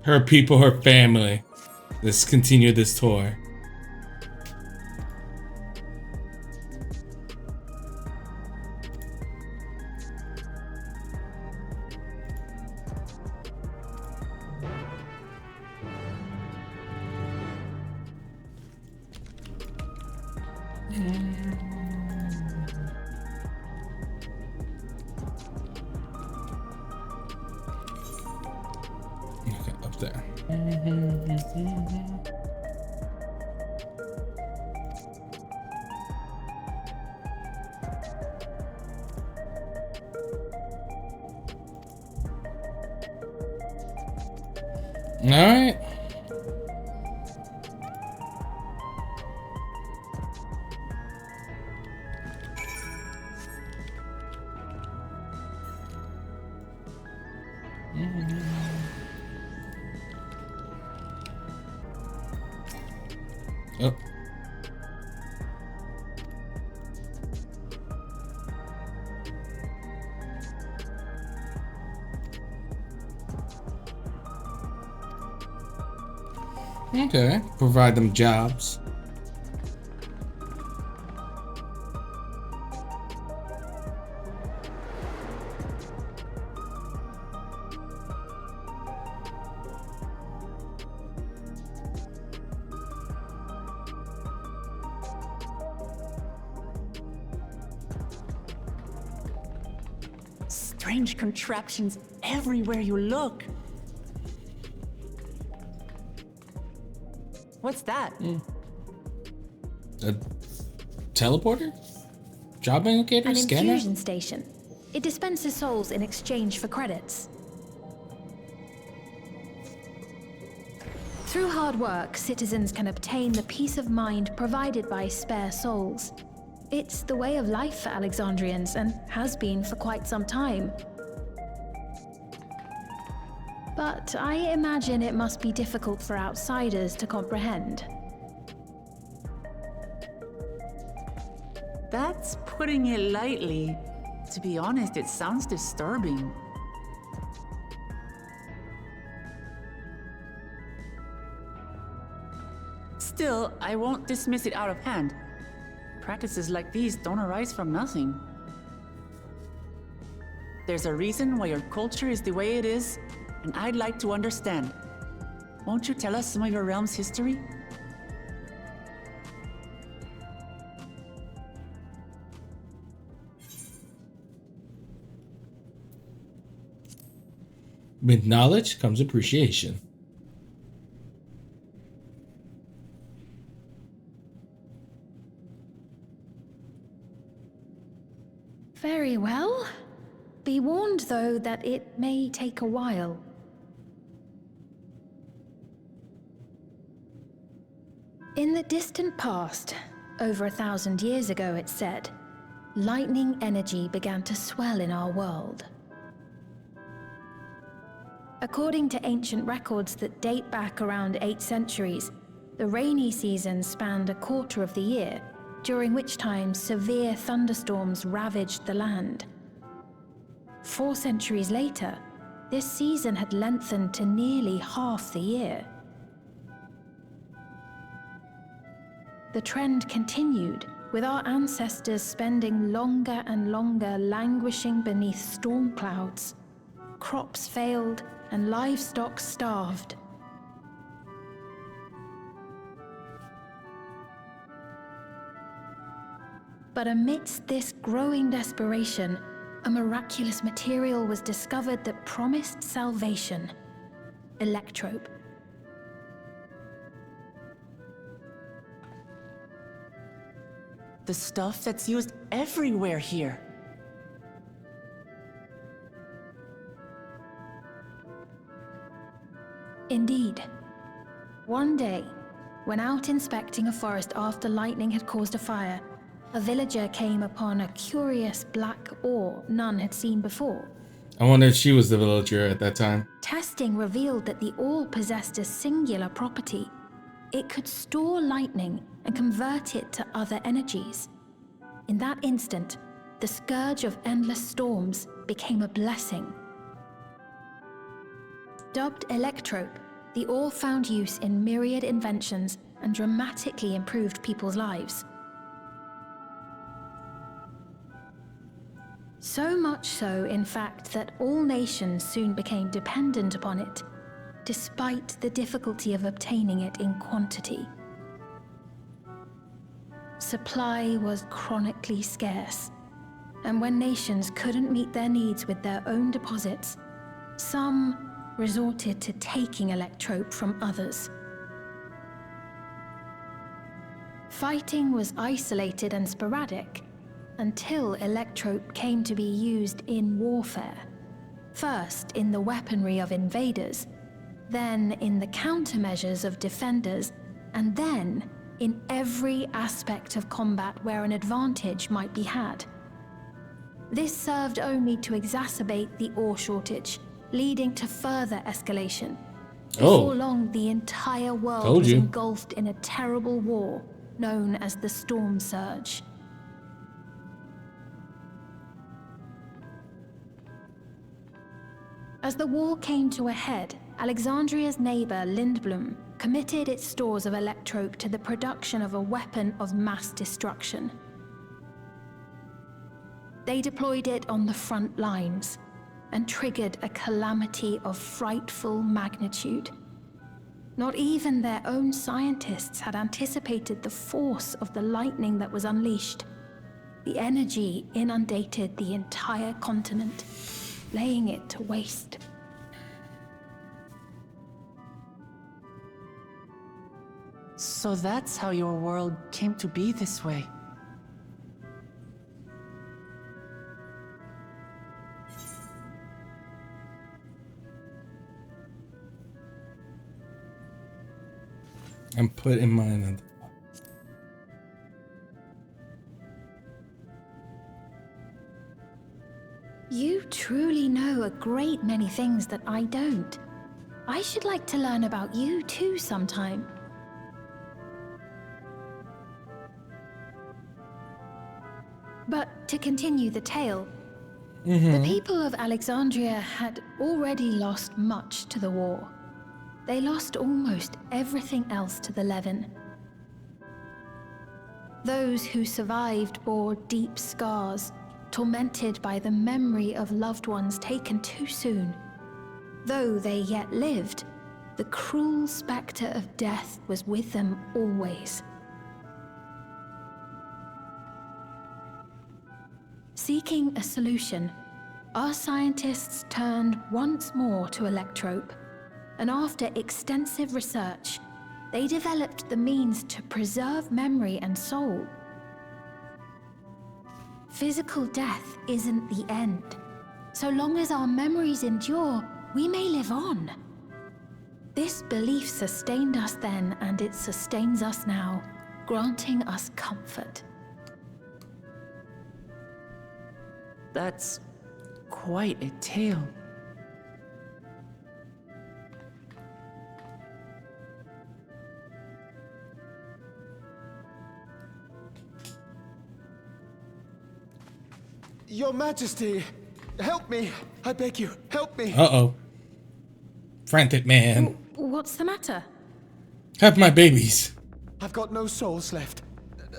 her people, her family. Let's continue this tour. Okay, up there. All right. Oh. Okay, provide them jobs. Strange contraptions everywhere you look. What's that? A teleporter? Job indicator? An Scanner? infusion station. It dispenses souls in exchange for credits. Through hard work, citizens can obtain the peace of mind provided by spare souls. It's the way of life for Alexandrians and has been for quite some time. But I imagine it must be difficult for outsiders to comprehend. That's putting it lightly. To be honest, it sounds disturbing. Still, I won't dismiss it out of hand. Practices like these don't arise from nothing. There's a reason why your culture is the way it is, and I'd like to understand. Won't you tell us some of your realm's history? With knowledge comes appreciation. Very well. Be warned, though, that it may take a while. In the distant past, over 1,000 years ago, it's said, lightning energy began to swell in our world. According to ancient records that date back around 8 centuries, the rainy season spanned a quarter of the year, during which time severe thunderstorms ravaged the land. 4 centuries later, this season had lengthened to nearly half the year. The trend continued, with our ancestors spending longer and longer languishing beneath storm clouds. Crops failed and livestock starved. But amidst this growing desperation, a miraculous material was discovered that promised salvation: electrope. The stuff that's used everywhere here. Indeed. One day, when out inspecting a forest after lightning had caused a fire, a villager came upon a curious black ore none had seen before. I wonder if she was the villager at that time. Testing revealed that the ore possessed a singular property. It could store lightning and convert it to other energies. In that instant, the scourge of endless storms became a blessing. Dubbed electrope, the ore found use in myriad inventions and dramatically improved people's lives. So much so, in fact, that all nations soon became dependent upon it, despite the difficulty of obtaining it in quantity. Supply was chronically scarce, and when nations couldn't meet their needs with their own deposits, some resorted to taking electrope from others. Fighting was isolated and sporadic until electrope came to be used in warfare, first in the weaponry of invaders, then in the countermeasures of defenders, and then in every aspect of combat where an advantage might be had. This served only to exacerbate the ore shortage, leading to further escalation. Before long, the entire world was engulfed in a terrible war known as the Storm Surge. As the war came to a head, Alexandria's neighbor Lindblum committed its stores of electrope to the production of a weapon of mass destruction. They deployed it on the front lines and triggered a calamity of frightful magnitude. Not even their own scientists had anticipated the force of the lightning that was unleashed. The energy inundated the entire continent, laying it to waste. So that's how your world came to be this way. I'm putting mine on. You truly know a great many things that I don't. I should like to learn about you too sometime. But to continue the tale, the people of Alexandria had already lost much to the war. They lost almost everything else to the Levin. Those who survived bore deep scars, tormented by the memory of loved ones taken too soon. Though they yet lived, the cruel spectre of death was with them always. Seeking a solution, our scientists turned once more to electrope, and after extensive research, they developed the means to preserve memory and soul. Physical death isn't the end. So long as our memories endure, we may live on. This belief sustained us then, and it sustains us now, granting us comfort. That's quite a tale. Your Majesty, help me! I beg you, help me! Uh-oh. Frantic man. What's the matter? Have my babies. I've got no souls left.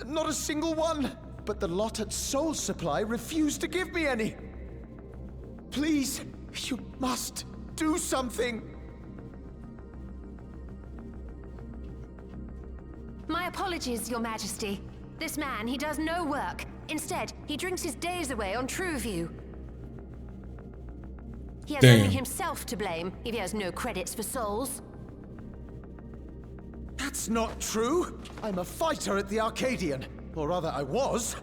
Not a single one! But the lot at Soul Supply refused to give me any! Please, you must do something! My apologies, Your Majesty. This man, he does no work. Instead, he drinks his days away on Trueview. He has only himself to blame if he has no credits for souls. That's not true! I'm a fighter at the Arcadian. Or rather, I was.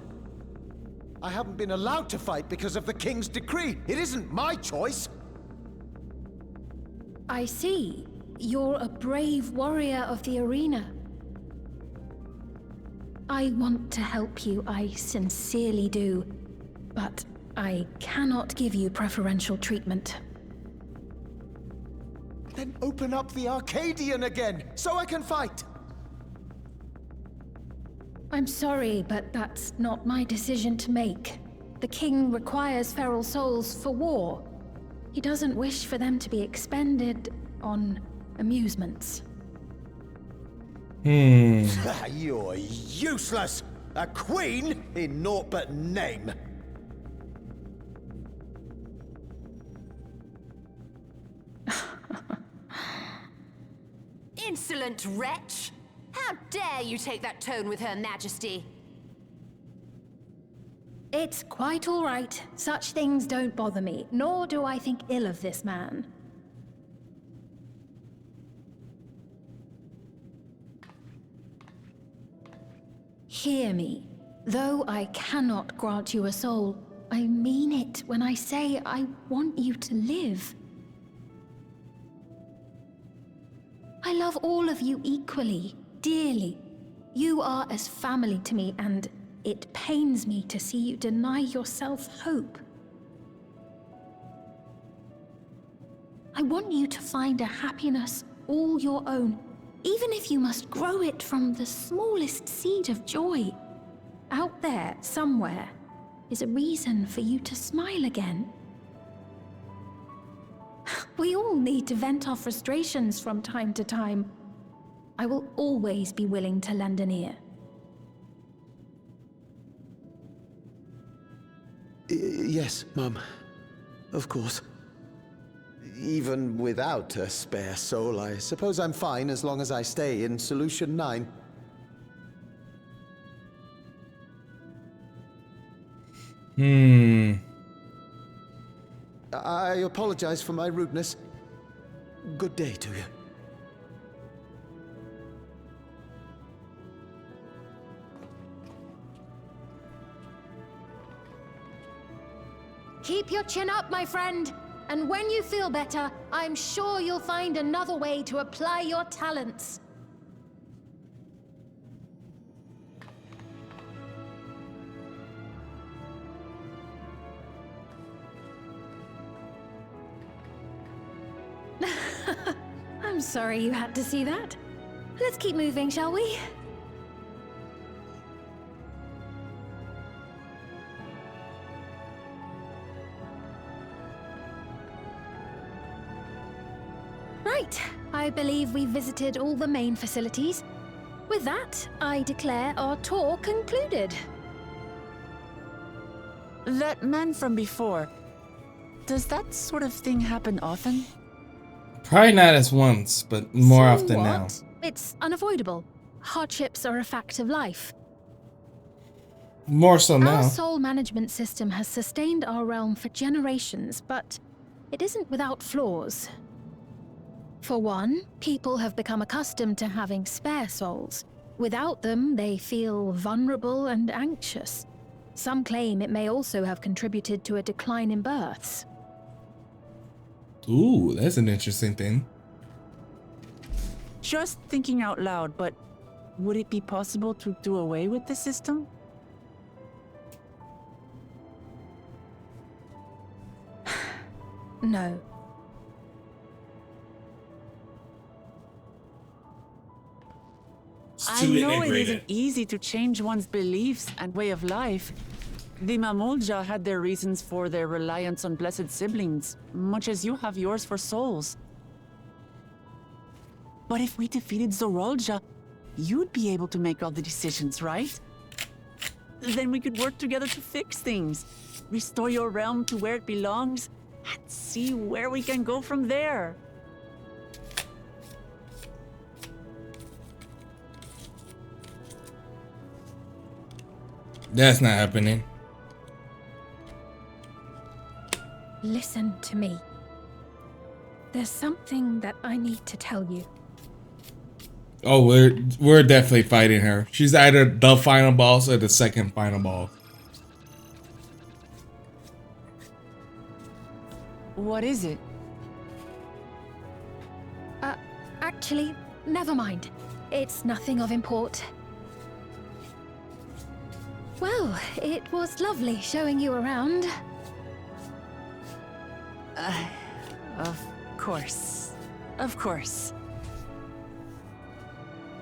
I haven't been allowed to fight because of the King's decree. It isn't my choice. I see. You're a brave warrior of the arena. I want to help you, I sincerely do. But I cannot give you preferential treatment. Then open up the Arcadian again, so I can fight! I'm sorry, but that's not my decision to make. The king requires feral souls for war. He doesn't wish for them to be expended on amusements. You're useless! A queen in naught but name! Insolent wretch! How dare you take that tone with Her Majesty? It's quite all right. Such things don't bother me, nor do I think ill of this man. Hear me. Though I cannot grant you a soul, I mean it when I say I want you to live. I love all of you equally, dearly. You are as family to me, and it pains me to see you deny yourself hope. I want you to find a happiness all your own, even if you must grow it from the smallest seed of joy. Out there, somewhere, is a reason for you to smile again. We all need to vent our frustrations from time to time. I will always be willing to lend an ear. Yes, Mum. Of course. Even without a spare soul, I suppose I'm fine as long as I stay in Solution 9. I apologize for my rudeness. Good day to you. Keep your chin up, my friend. And when you feel better, I'm sure you'll find another way to apply your talents. I'm sorry you had to see that. Let's keep moving, shall we? Right, I believe we've visited all the main facilities. With that, I declare our tour concluded. That man from before, does that sort of thing happen often? Probably not as once, but more often now. Somewhat. It's unavoidable. Hardships are a fact of life. More so Our now. soul management system has sustained our realm for generations, but it isn't without flaws. For one, people have become accustomed to having spare souls. Without them, they feel vulnerable and anxious. Some claim it may also have contributed to a decline in births. Ooh, that's an interesting thing. Just thinking out loud, but would it be possible to do away with the system? No. I know it isn't easy to change one's beliefs and way of life. The Mamulja had their reasons for their reliance on blessed siblings, much as you have yours for souls. But if we defeated Zorolja, you'd be able to make all the decisions, right? Then we could work together to fix things, restore your realm to where it belongs, and see where we can go from there. That's not happening. Listen to me. There's something that I need to tell you. Oh, we're definitely fighting her. She's either the final boss or the second final boss. What is it? Actually, never mind. It's nothing of import. Well, it was lovely showing you around. Of course. Of course.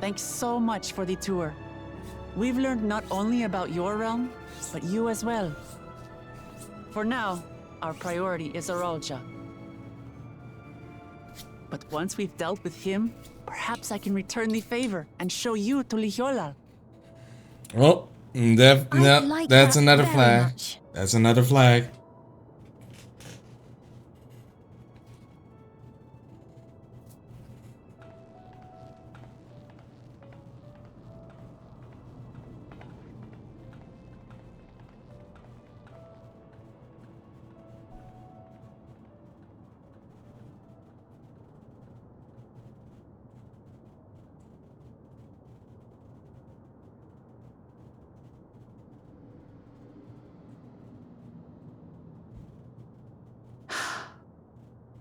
Thanks so much for the tour. We've learned not only about your realm, but you as well. For now, our priority is Zorolja. But once we've dealt with him, perhaps I can return the favor and show you to Lijola. Oh, no, like that's that another very flag. much. That's another flag.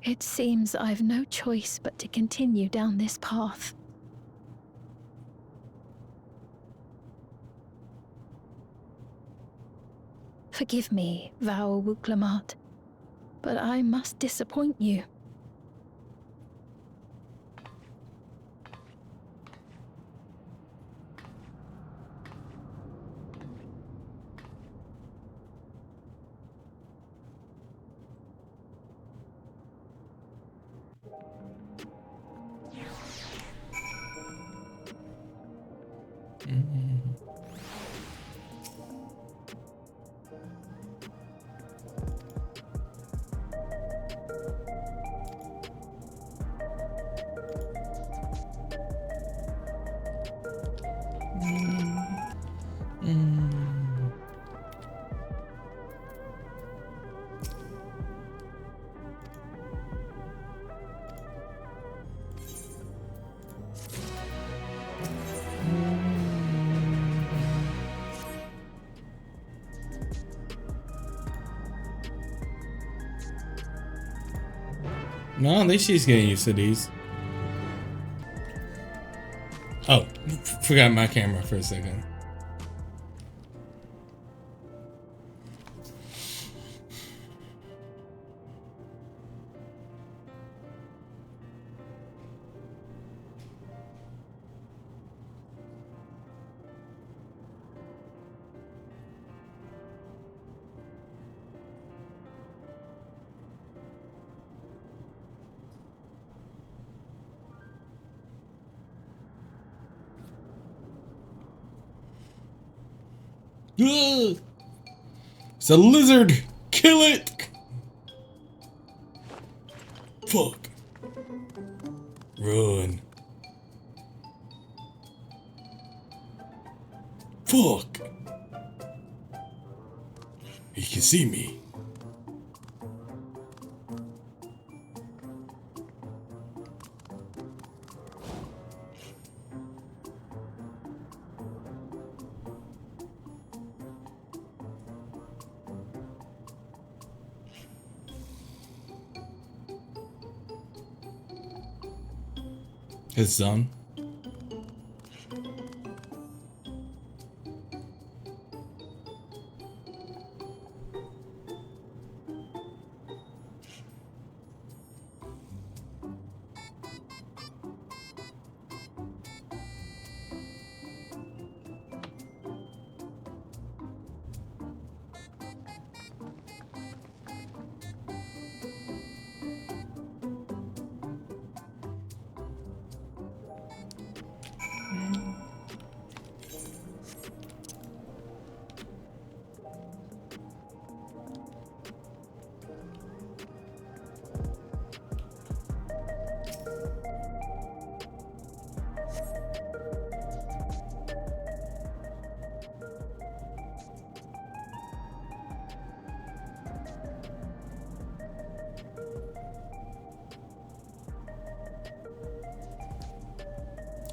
It seems I've no choice but to continue down this path. Forgive me, Vau Wuklamat, but I must disappoint you. No, at least she's getting used to these. Oh, forgot my camera for a second. Ugh! It's a lizard! Kill it! Fuck. Run. Fuck. He can see me. His son.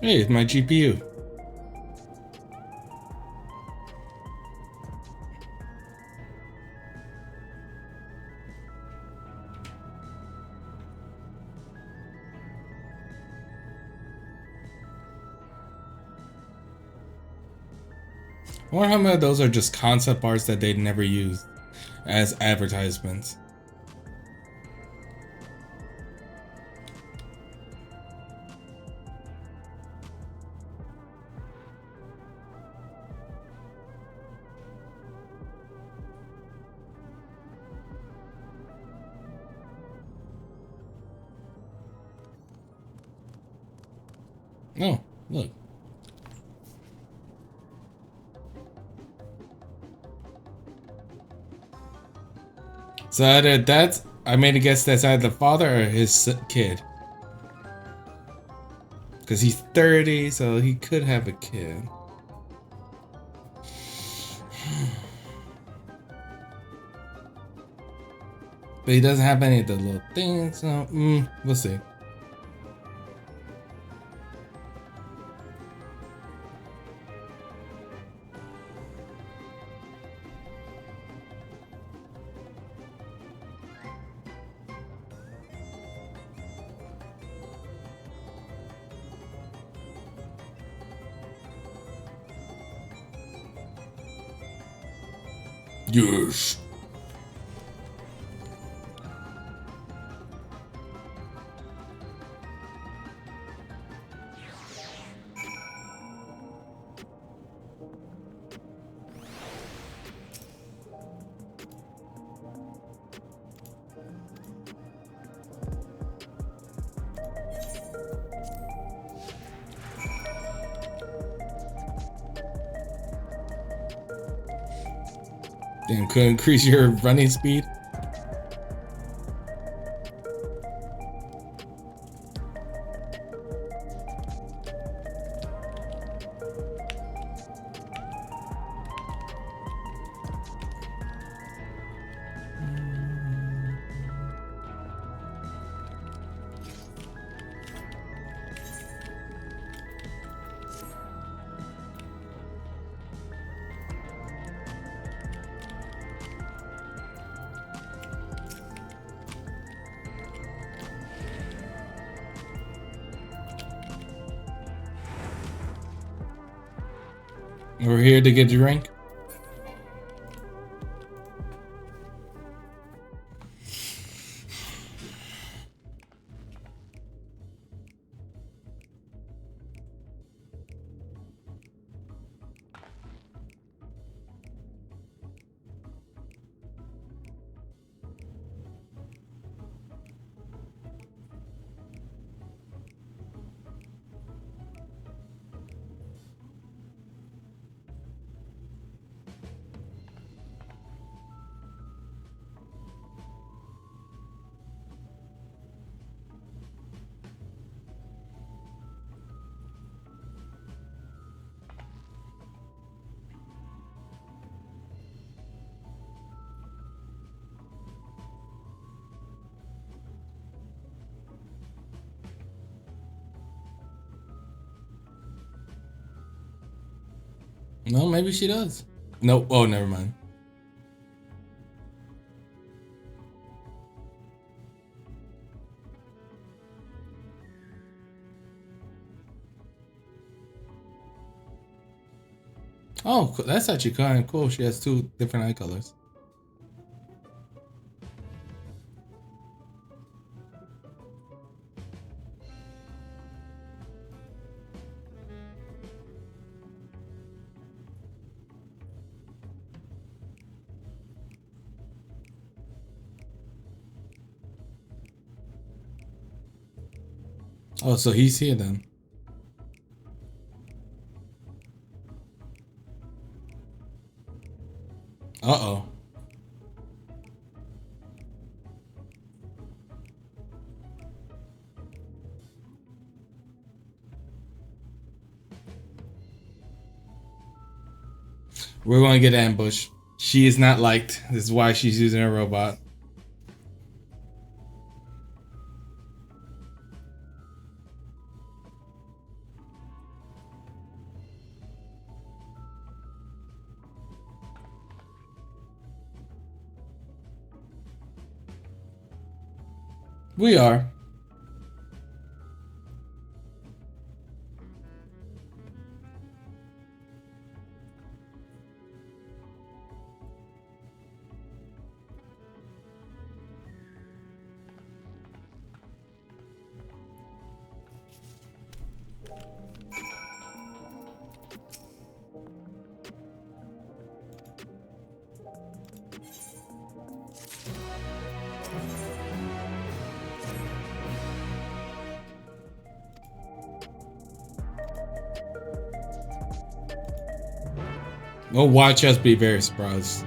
Hey, it's my GPU. I wonder how many of those are just concept arts that they never used as advertisements. Look. So either that's, I made a guess that's either the father or his kid. Because he's 30, so he could have a kid. But he doesn't have any of the little things, so we'll see. Yes. Damn, could increase your running speed. We're here to get your rank. No, maybe she does. No, oh, never mind. Oh, that's actually kind of cool. She has two different eye colors. Oh, so he's here then. Uh-oh. We're going to get ambushed. She is not liked. This is why she's using a robot. We are. Oh, watch us be very surprised.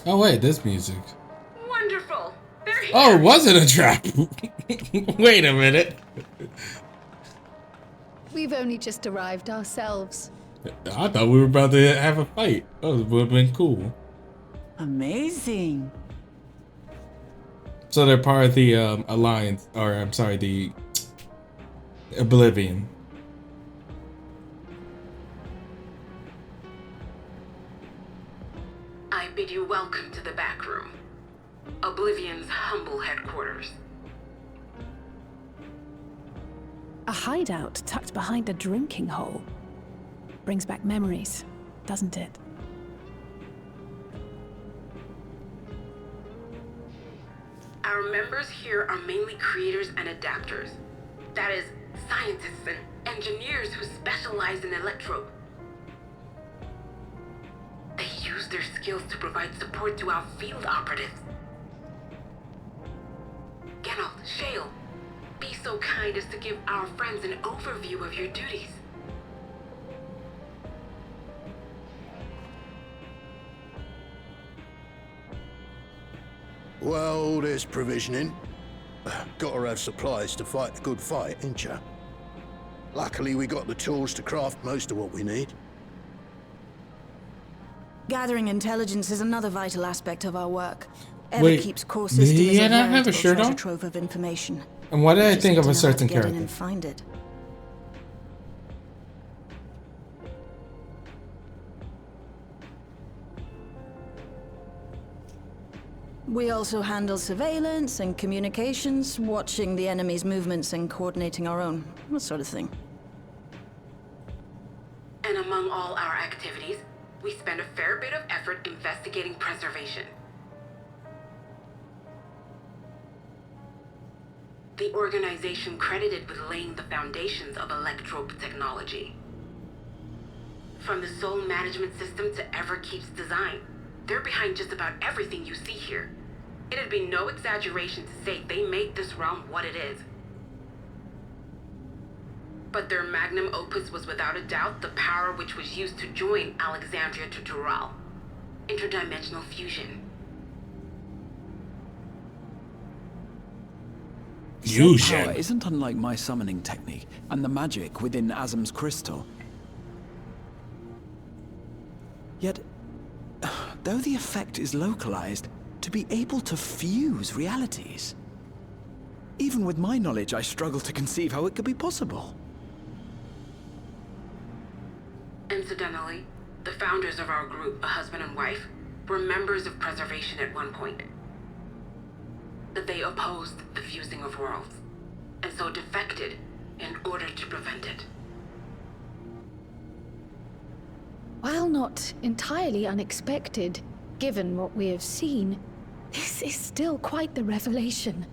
Oh wait, this music. Wonderful. They're here. Oh, was it a trap? Wait a minute. We've only just arrived ourselves. I thought we were about to have a fight. Oh, it would have been cool. Amazing. So they're part of the Alliance, or I'm sorry, the Oblivion. I bid you welcome to the back room. Oblivion's humble headquarters. A hideout tucked behind a drinking hole. Brings back memories, doesn't it? Our members here are mainly creators and adapters. That is, scientists and engineers who specialize in electro. They use their skills to provide support to our field operatives. Geralt, Shale, be so kind as to give our friends an overview of your duties. Well, there's provisioning. Gotta have supplies to fight a good fight, ain't ya? Luckily, we got the tools to craft most of what we need. Gathering intelligence is another vital aspect of our work. Wait, Keeps core system did is he a not have a veritable shirt treasure on? trove of information. And why did I Just think need of to a know how to certain get in character? and find it. We also handle surveillance and communications, watching the enemy's movements and coordinating our own, that sort of thing. And among all our activities, we spend a fair bit of effort investigating preservation. The organization credited with laying the foundations of electrope technology. From the soul management system to Everkeep's design, they're behind just about everything you see here. It'd be no exaggeration to say they made this realm what it is. But their magnum opus was without a doubt the power which was used to join Alexandria to Tural. Interdimensional fusion. Fusion. Power isn't unlike my summoning technique and the magic within Azam's crystal. Yet, though the effect is localized, to be able to fuse realities. Even with my knowledge, I struggle to conceive how it could be possible. Incidentally, the founders of our group, a husband and wife, were members of preservation at one point. But they opposed the fusing of worlds, and so defected in order to prevent it. While not entirely unexpected, given what we have seen, this is still quite the revelation.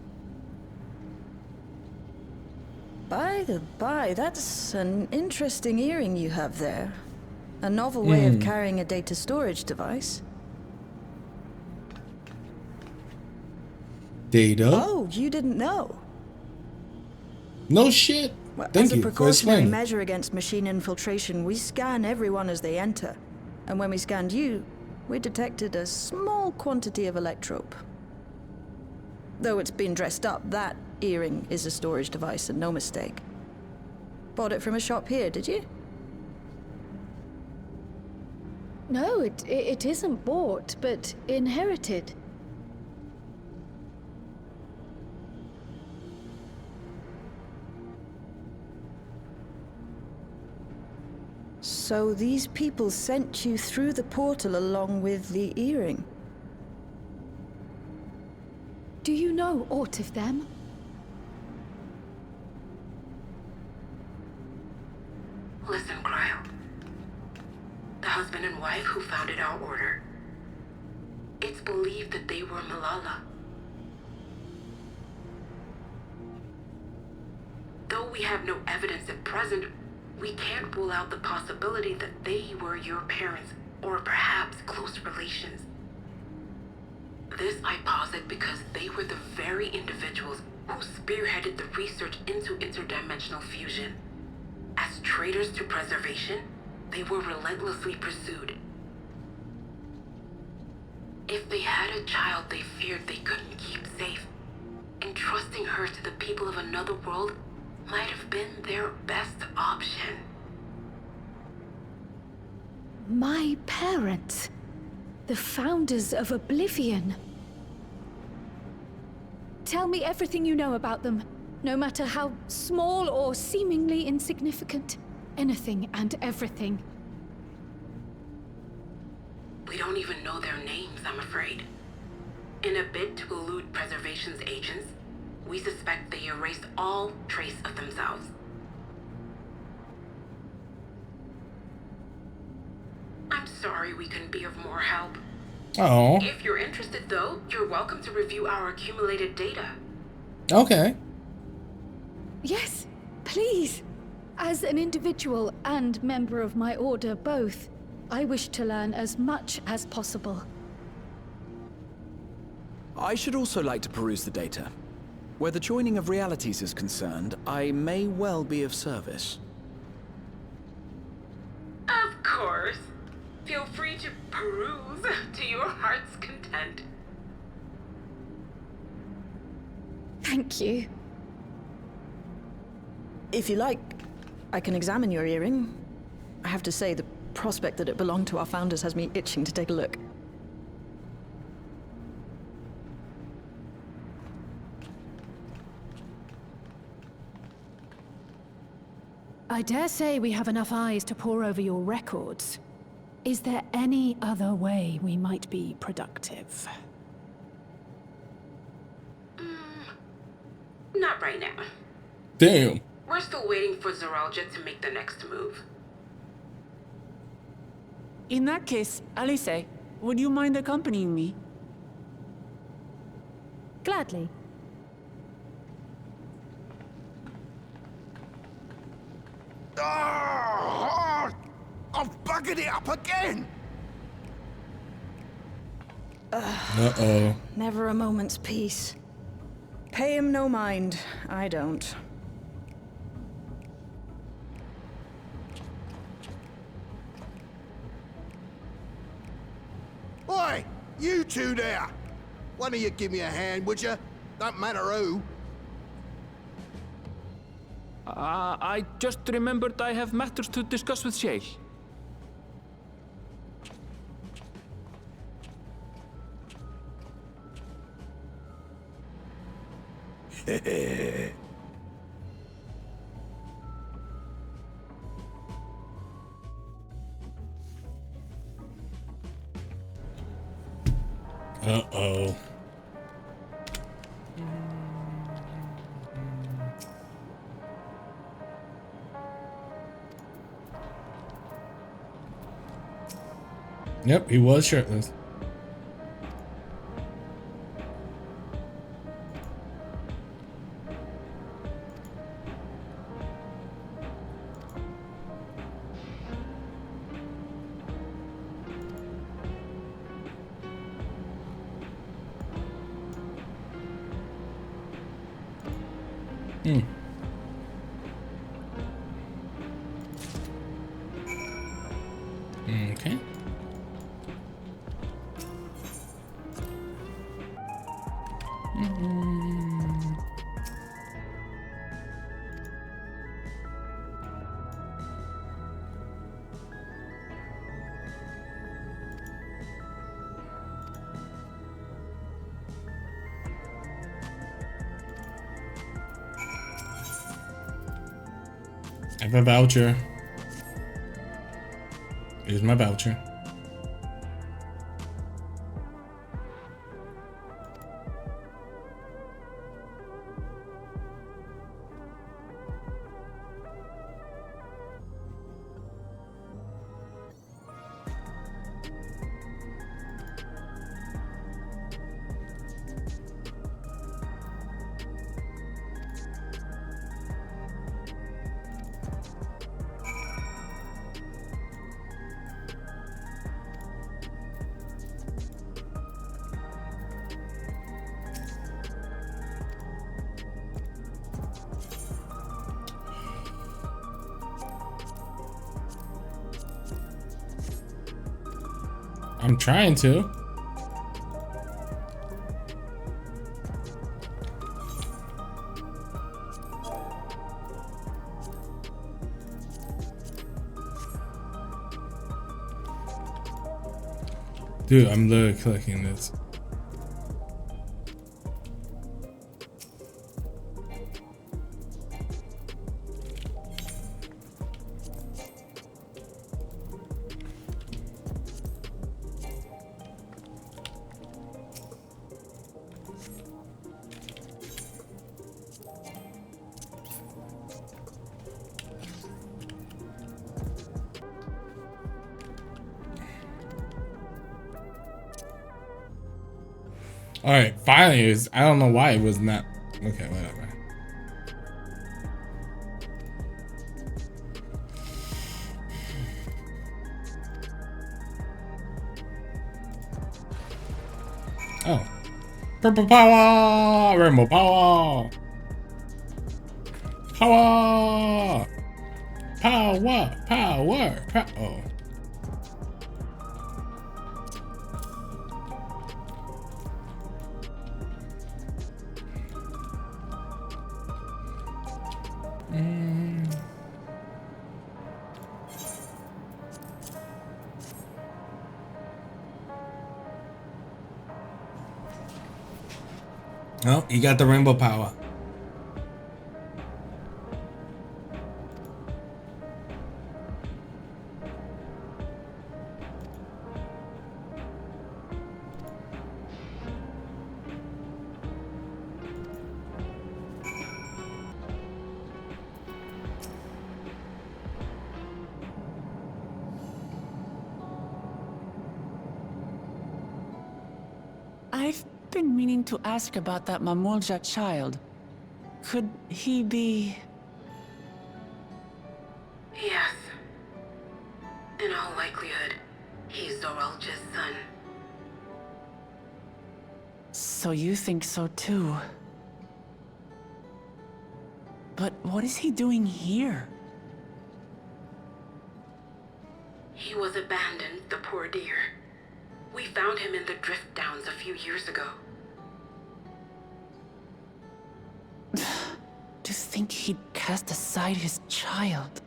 By the by, that's an interesting earring you have there. A novel way of carrying a data storage device. Data? Oh, you didn't know? No shit. Well, Thank as a you for precautionary explaining. measure against machine infiltration, we scan everyone as they enter. And when we scanned you, we detected a small quantity of electrope. Though it's been dressed up, that earring is a storage device and no mistake. Bought it from a shop here, did you? No, it isn't bought, but inherited. So these people sent you through the portal along with the earring? Do you know aught of them? Listen, Cryo. The husband and wife who founded our order. It's believed that they were Malala. Though we have no evidence at present, we can't rule out the possibility that they were your parents, or perhaps close relations. This I posit because they were the very individuals who spearheaded the research into interdimensional fusion. As traitors to preservation, they were relentlessly pursued. If they had a child they feared they couldn't keep safe, entrusting her to the people of another world might have been their best option. My parents, the founders of Oblivion. Tell me everything you know about them, no matter how small or seemingly insignificant. Anything and everything. We don't even know their names, I'm afraid. In a bid to elude preservation's agents, we suspect they erased all trace of themselves. I'm sorry we couldn't be of more help. Oh. If you're interested, though, you're welcome to review our accumulated data. Okay. Yes, please. As an individual and member of my order both, I wish to learn as much as possible. I should also like to peruse the data. Where the joining of realities is concerned, I may well be of service. Of course. Feel free to peruse to your heart's content. Thank you. If you like, I can examine your earring. I have to say, the prospect that it belonged to our founders has me itching to take a look. I dare say we have enough eyes to pore over your records. Is there any other way we might be productive? Not right now. Damn. We're still waiting for Zoralja to make the next move. In that case, Alice, would you mind accompanying me? Gladly. I've buggered it up again! Uh-oh. Never a moment's peace. Pay him no mind. I don't. Oi! You two there! One of you give me a hand, would you? Don't matter who. I just remembered I have matters to discuss with Shay. Uh-oh. Yep, he was shirtless. Okay. I have a voucher. Here's my voucher. I'm trying to. Dude, I'm literally clicking this. All right, finally, I don't know why it was not. Okay, whatever. Oh, purple power, rainbow power, power, power. Oh. Oh, you got the rainbow power. I've been meaning to ask about that Mamulja child. Could he be... Yes. In all likelihood, he's Zoralja's son. So you think so too? But what is he doing here? He was abandoned, the poor dear. We found him in the drift downs a few years ago. To think he'd cast aside his child.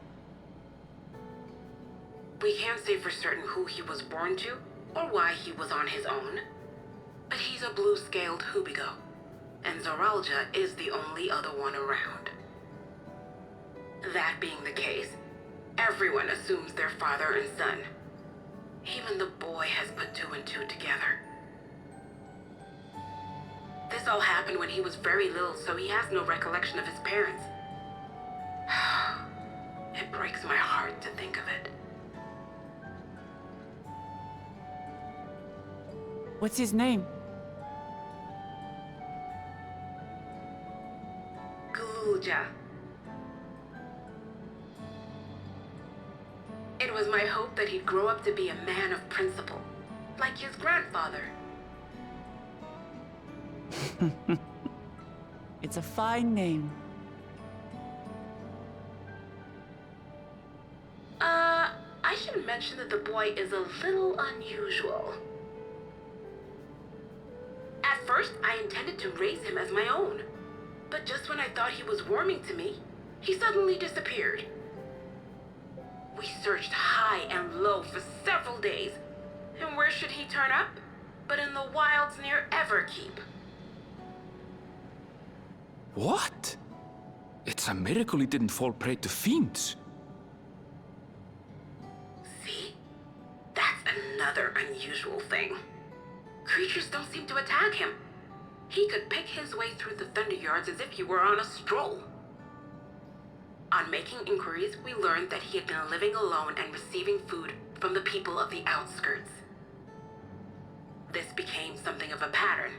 We can't say for certain who he was born to, or why he was on his own. But he's a blue-scaled Hubigo, and Zoralja is the only other one around. That being the case, everyone assumes they're father and son. Even the boy has put two and two together. This all happened when he was very little, so he has no recollection of his parents. It breaks my heart to think of it. What's his name? Gulja. It was my hope that he'd grow up to be a man of principle, like his grandfather. It's a fine name. I should mention that the boy is a little unusual. At first, I intended to raise him as my own, but just when I thought he was warming to me, he suddenly disappeared. We searched high and low for several days, and where should he turn up but in the wilds near Everkeep? What? It's a miracle he didn't fall prey to fiends. See? That's another unusual thing. Creatures don't seem to attack him. He could pick his way through the Thunderyards as if he were on a stroll. On making inquiries, we learned that he had been living alone and receiving food from the people of the outskirts. This became something of a pattern.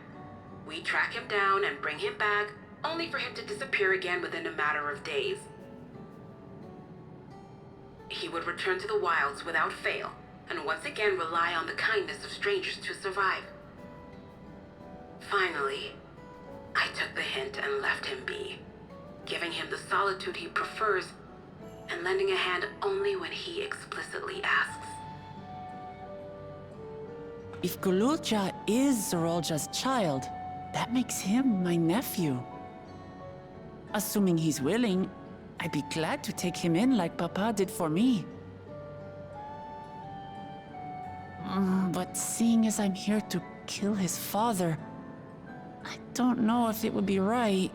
We track him down and bring him back, only for him to disappear again within a matter of days. He would return to the wilds without fail, and once again rely on the kindness of strangers to survive. Finally, I took the hint and left him be, giving him the solitude he prefers, and lending a hand only when he explicitly asks. If Gululja is Zorolja's child, that makes him my nephew. Assuming he's willing, I'd be glad to take him in like Papa did for me. But seeing as I'm here to kill his father, I don't know if it would be right.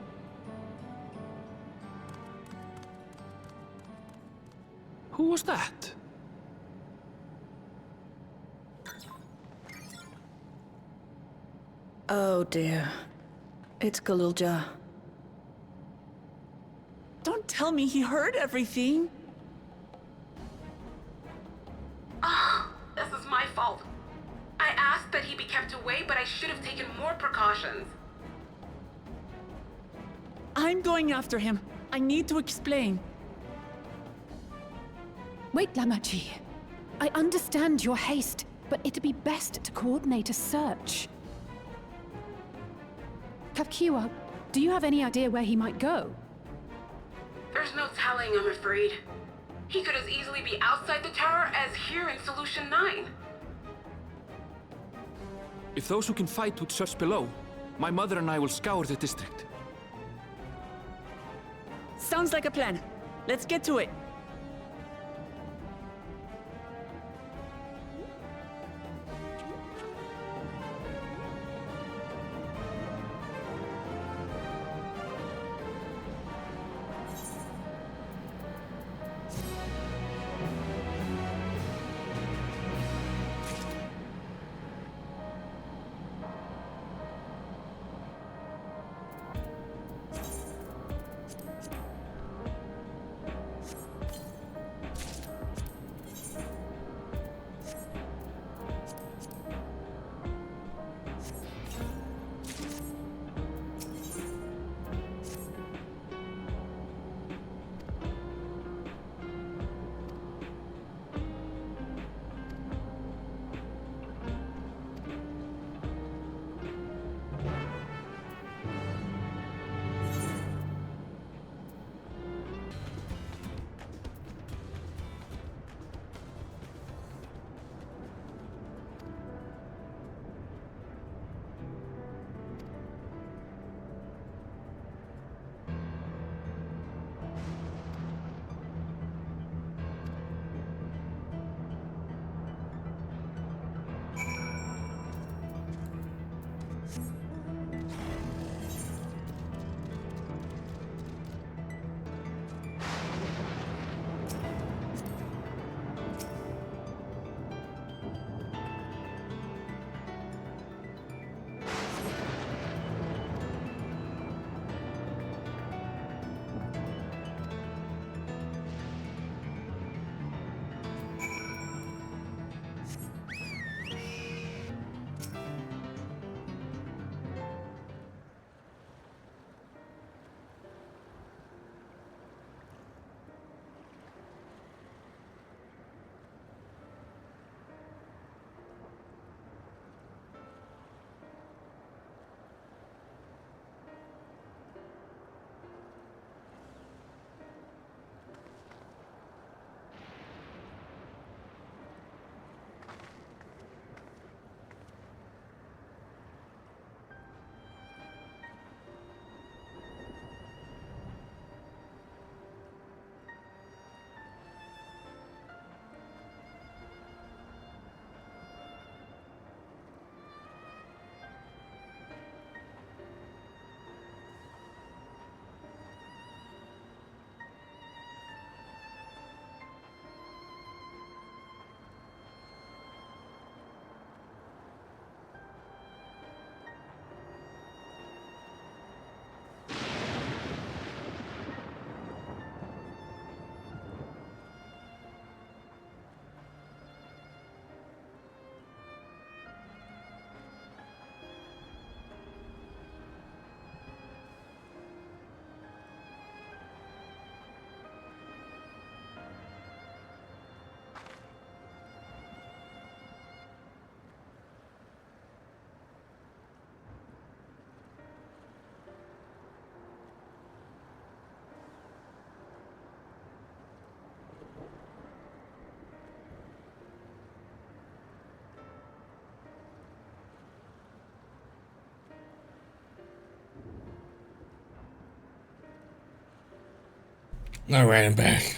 Who was that? Oh dear. It's Gululja. Don't tell me he heard everything. This is my fault. I asked that he be kept away, but I should have taken more precautions. I'm going after him. I need to explain. Wait, Lamachi. I understand your haste, but it'd be best to coordinate a search. Kavkiwa, do you have any idea where he might go? There's no telling, I'm afraid. He could as easily be outside the tower as here in Solution 9. If those who can fight would search below, my mother and I will scour the district. Sounds like a plan. Let's get to it. All right, I'm back.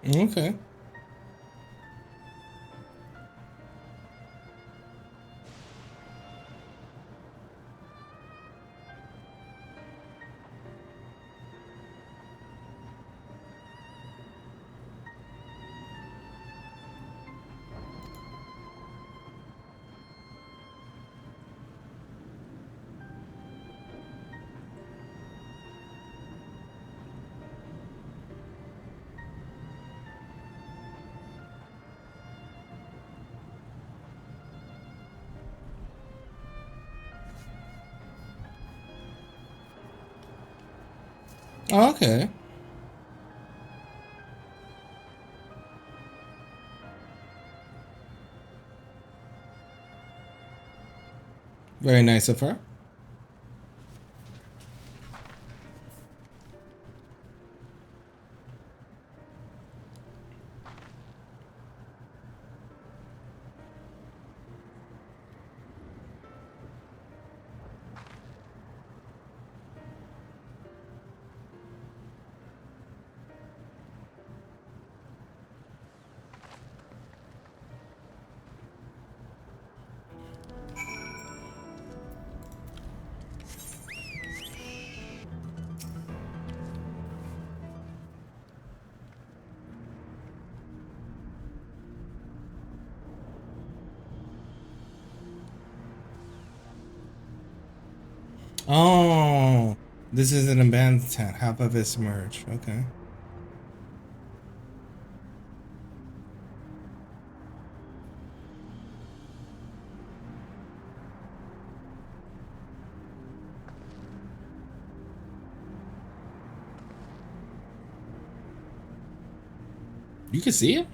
Okay. Okay. Very nice of her. Oh, this is an abandoned town. Half of it's merged. Okay. You can see it?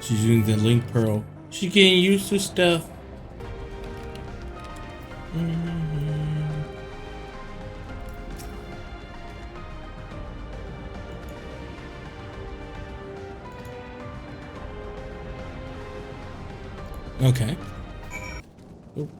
She's using the link pearl. She getting used to stuff. Okay. Oop.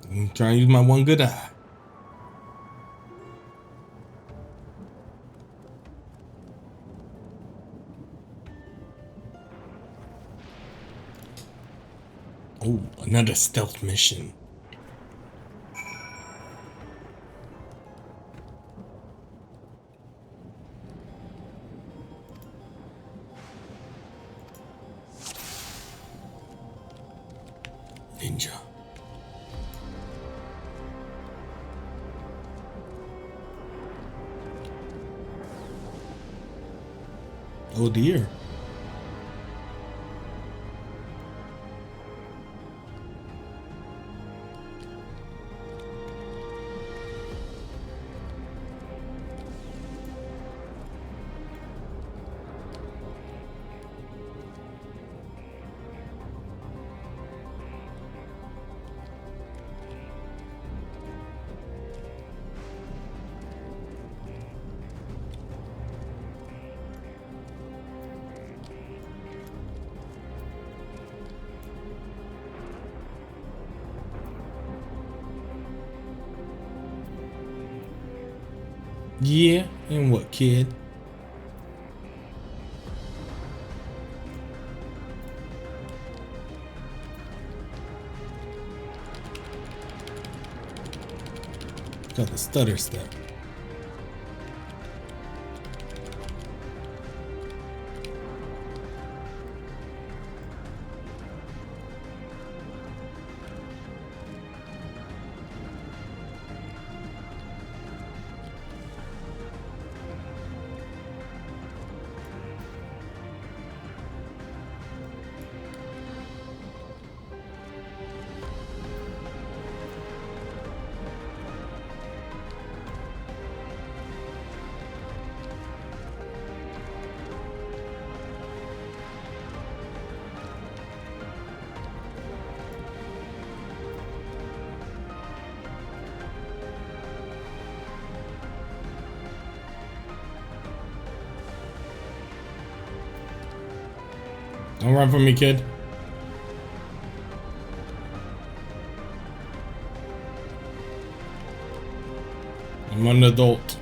I'm trying to use my one good eye. Oh, another stealth mission. Ninja. Oh dear. Yeah, and what, kid? Got the stutter step. Don't run from me, kid. I'm an adult.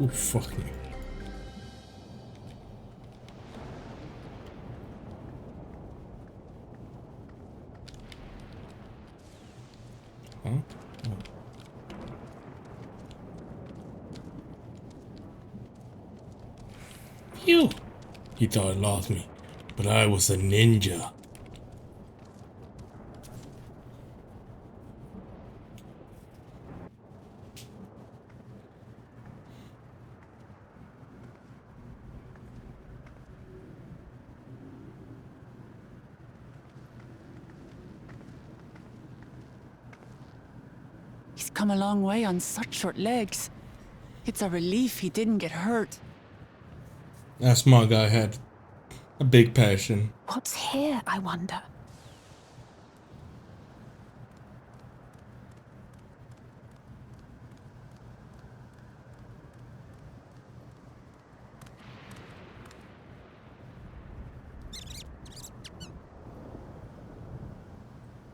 Ooh, fuck me. Huh? Oh. Phew! He thought he lost me, but I was a ninja. He's come a long way on such short legs. It's a relief he didn't get hurt. That smart guy had a big passion. What's here, I wonder?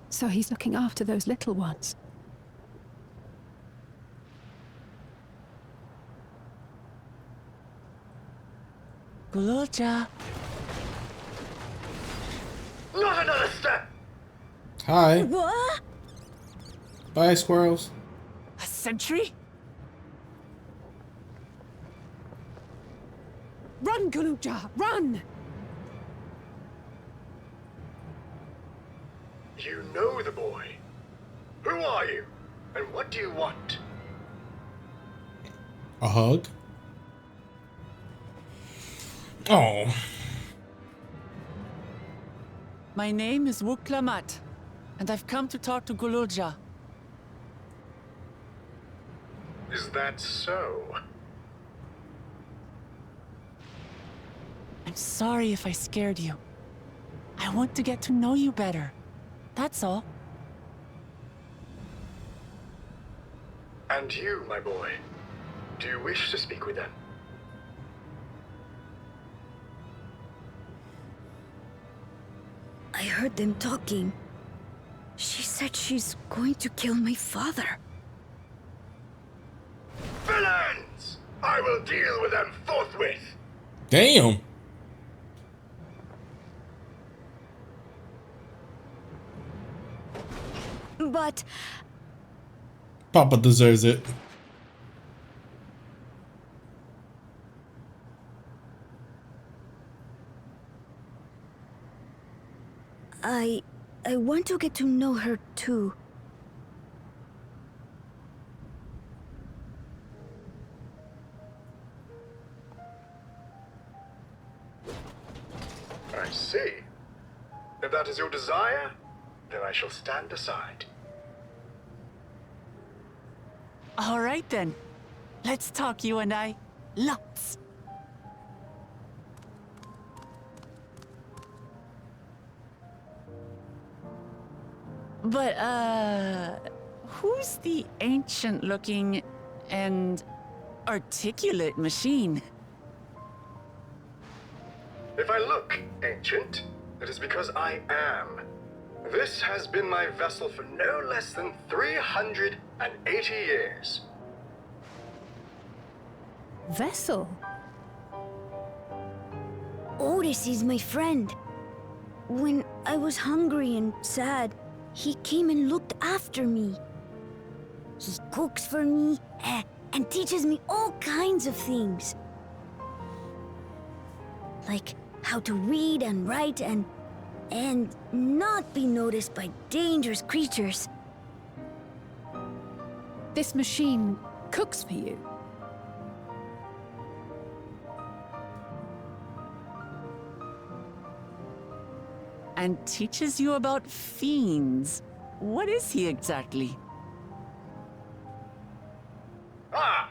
So he's looking after those little ones. Gululja. Not another step! Hi. What? Bye, squirrels. A sentry? Run, Gululja, run! You know the boy. Who are you? And what do you want? A hug? Oh. My name is Wuklamat, and I've come to talk to Gululja. Is that so? I'm sorry if I scared you. I want to get to know you better. That's all. And you, my boy, do you wish to speak with them? I heard them talking. She said she's going to kill my father. Villains! I will deal with them forthwith! Damn. But Papa deserves it. I want to get to know her too. I see. If that is your desire, then I shall stand aside. All right then. Let's talk, you and I. Lots. But, who's the ancient-looking and articulate machine? If I look ancient, it is because I am. This has been my vessel for no less than 380 years. Vessel? Otis is my friend. When I was hungry and sad, he came and looked after me. He cooks for me and teaches me all kinds of things. Like how to read and write and not be noticed by dangerous creatures. This machine cooks for you? And teaches you about fiends. What is he exactly? Ah!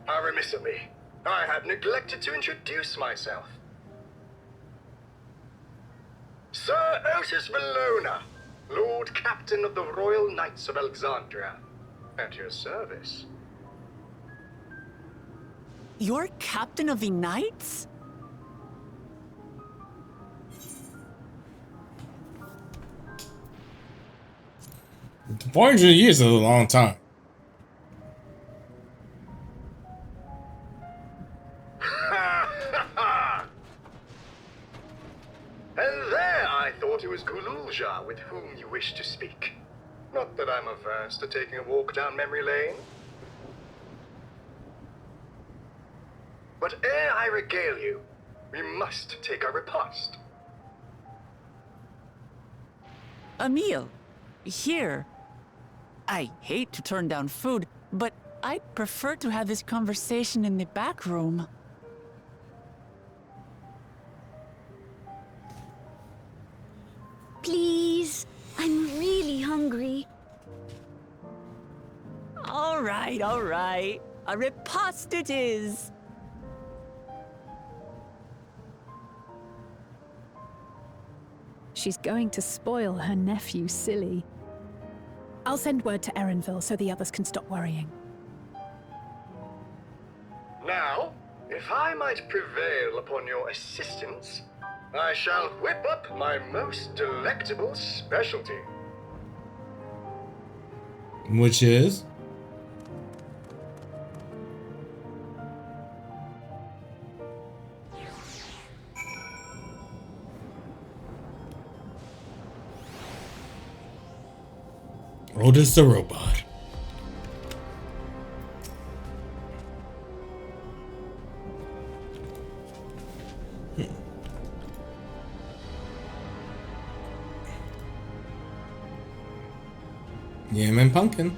How remiss of me. I had neglected to introduce myself. Sir Otis Valona, Lord Captain of the Royal Knights of Alexandria. At your service. You're captain of the knights? 400 years is a long time. And there I thought it was Gululja with whom you wish to speak. Not that I'm averse to taking a walk down memory lane. But ere I regale you, we must take our repast. A meal. Here. I hate to turn down food, but I'd prefer to have this conversation in the back room. Please, I'm really hungry. All right, all right. A repast it is. She's going to spoil her nephew silly. I'll send word to Erenville so the others can stop worrying. Now, if I might prevail upon your assistance, I shall whip up my most delectable specialty. Which is? Otis the robot. Yam and pumpkin.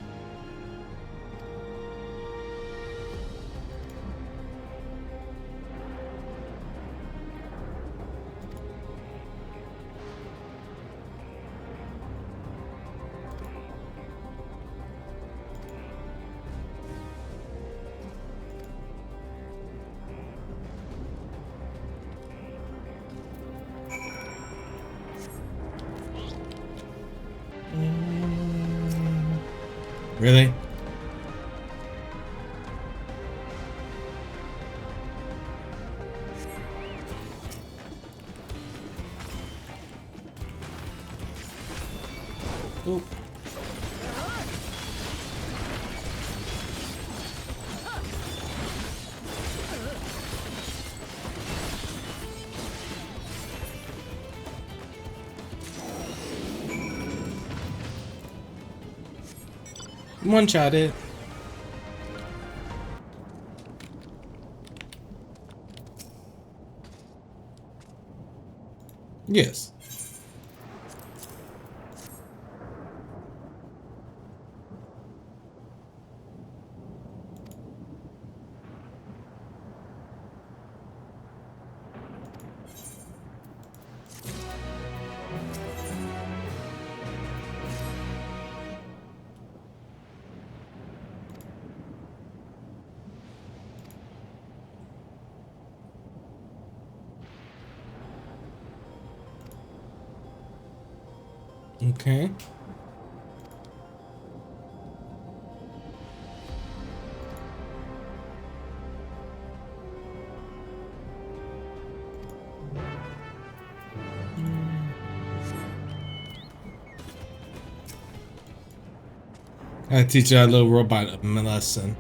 Really? Oop. One-shot it. Yes. Okay. I teach that little robot a lesson.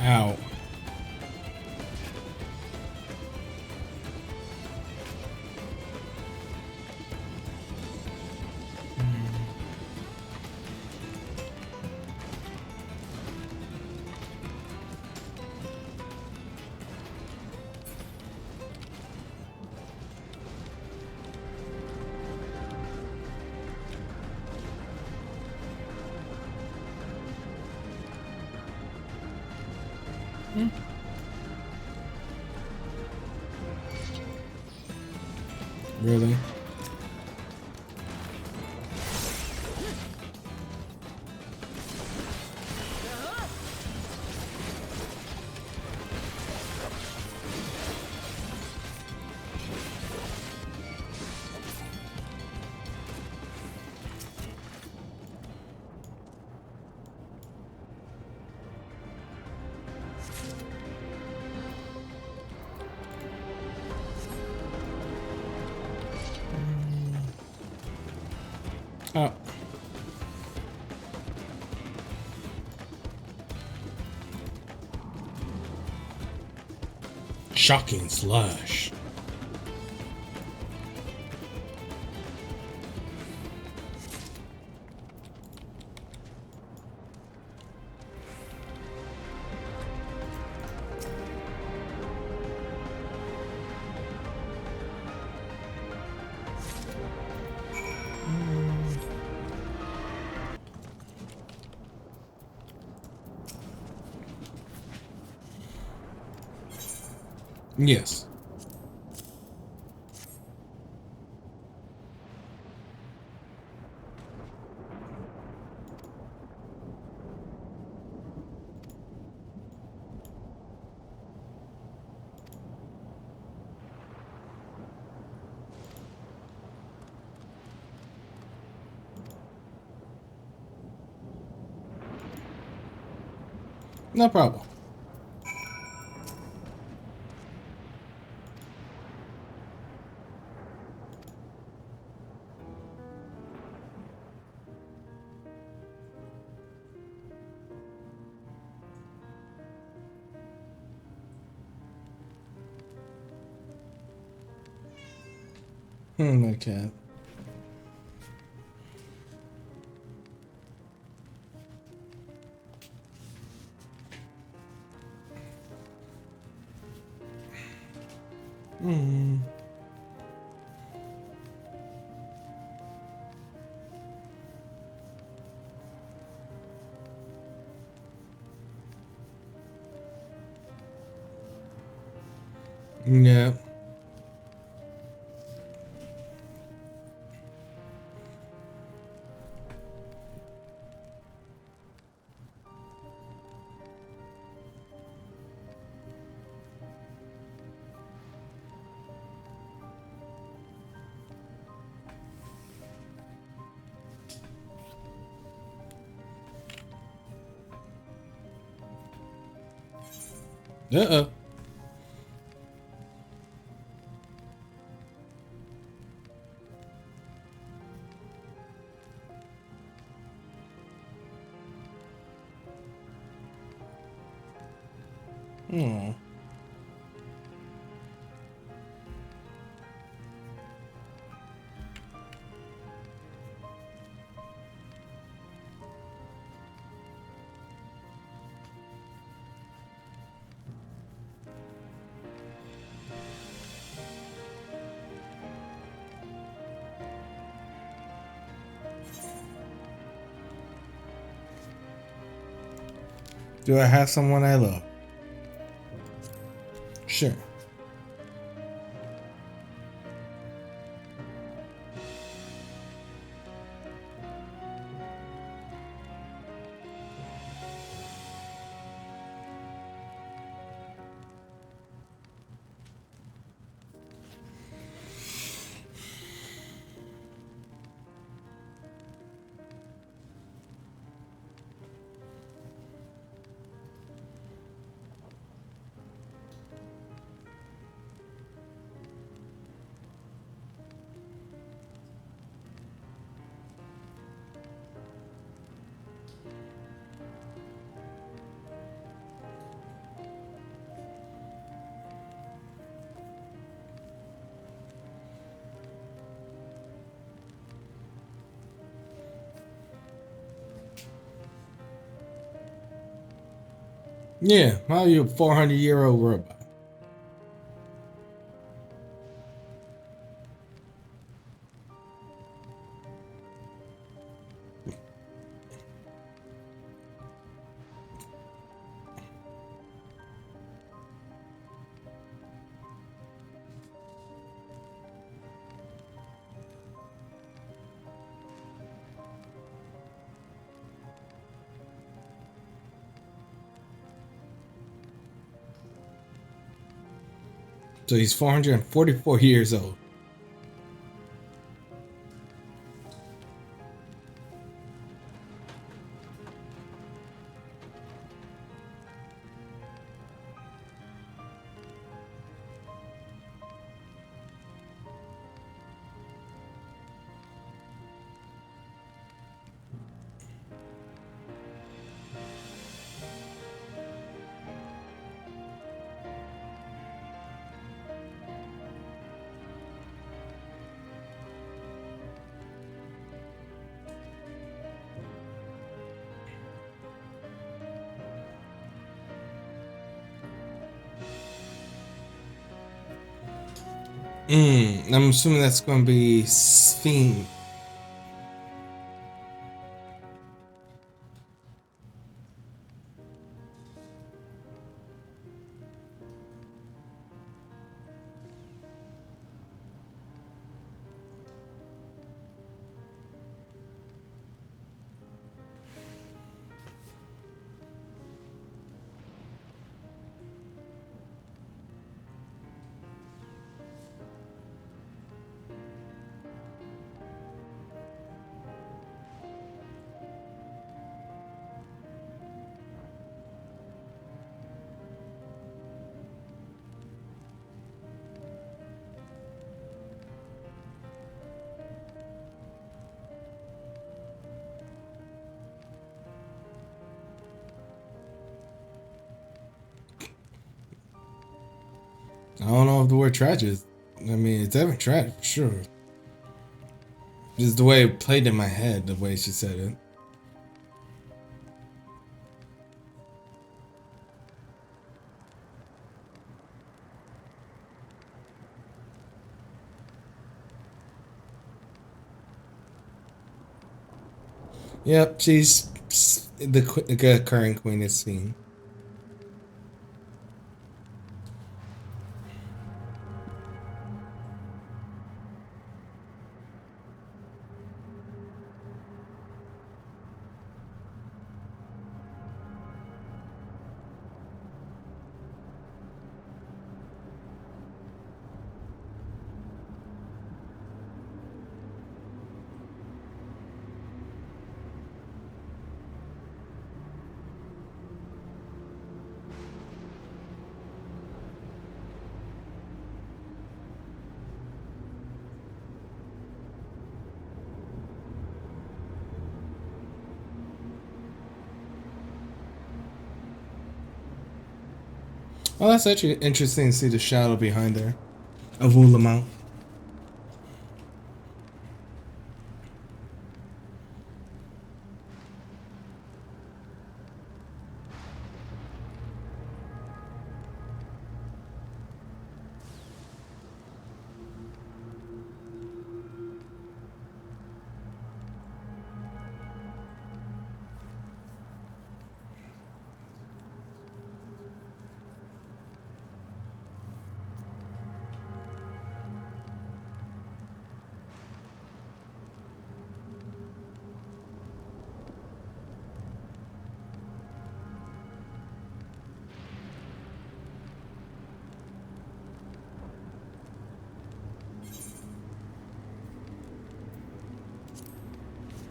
Ow. Really? Oh. Shocking slush. Yes. No problem. My cat. Yeah. Uh-oh. Hmm. Do I have someone I love? Sure. Yeah, how are you a 400-year-old robot? So he's 444 years old. I'm assuming that's going to be Fiend. I don't know if the word tragic is. I mean, it's ever tragic for sure. Just the way it played in my head, the way she said it. Yep, she's the current queen is seen. Oh, that's actually interesting to see the shadow behind her of Ulamau.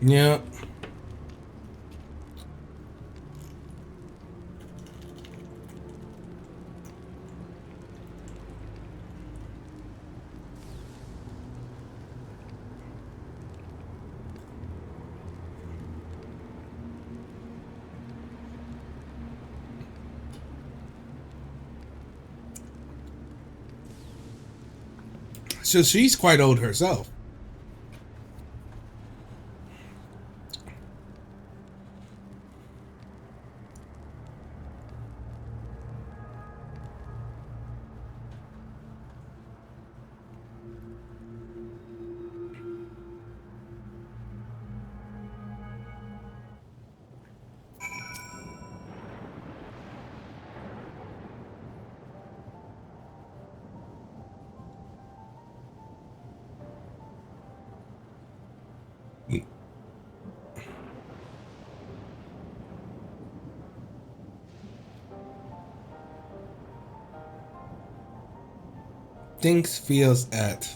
Yeah. So she's quite old herself. thinks, feels at.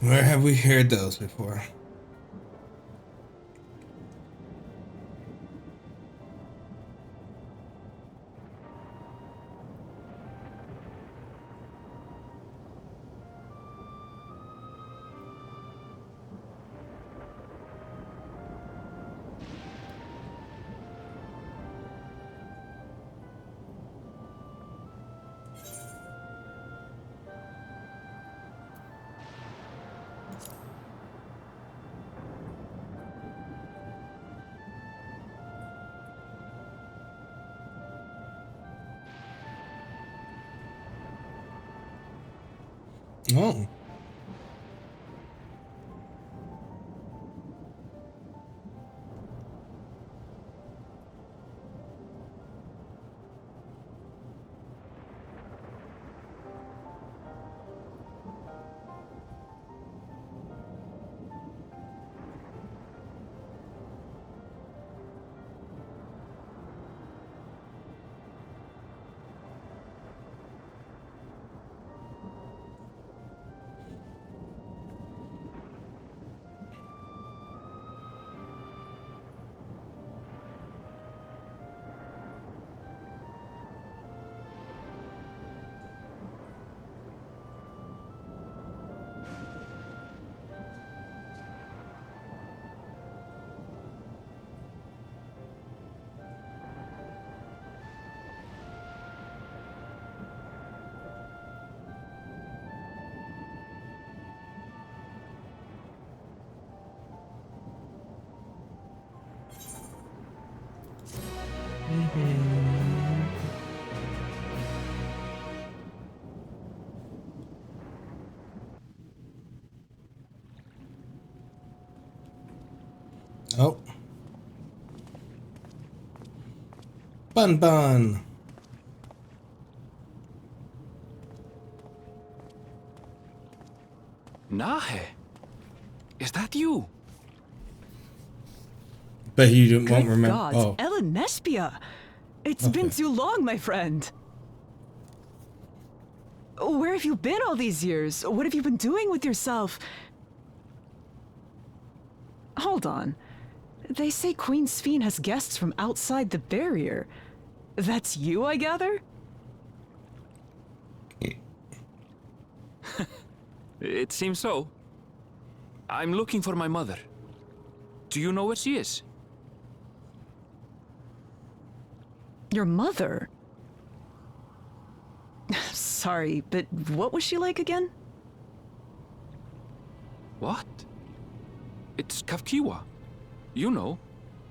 Where have we heard those before? Oh. Oh. Bun. Nahe, is that you? But you won't Good remember. gods, Oh. Ellen Nespia! It's been too long, my friend. Where have you been all these years? What have you been doing with yourself? Hold on. They say Queen Sphene has guests from outside the barrier. That's you, I gather? It seems so. I'm looking for my mother. Do you know where she is? Your mother? Sorry, but what was she like again? What? It's Kafkiwa. You know,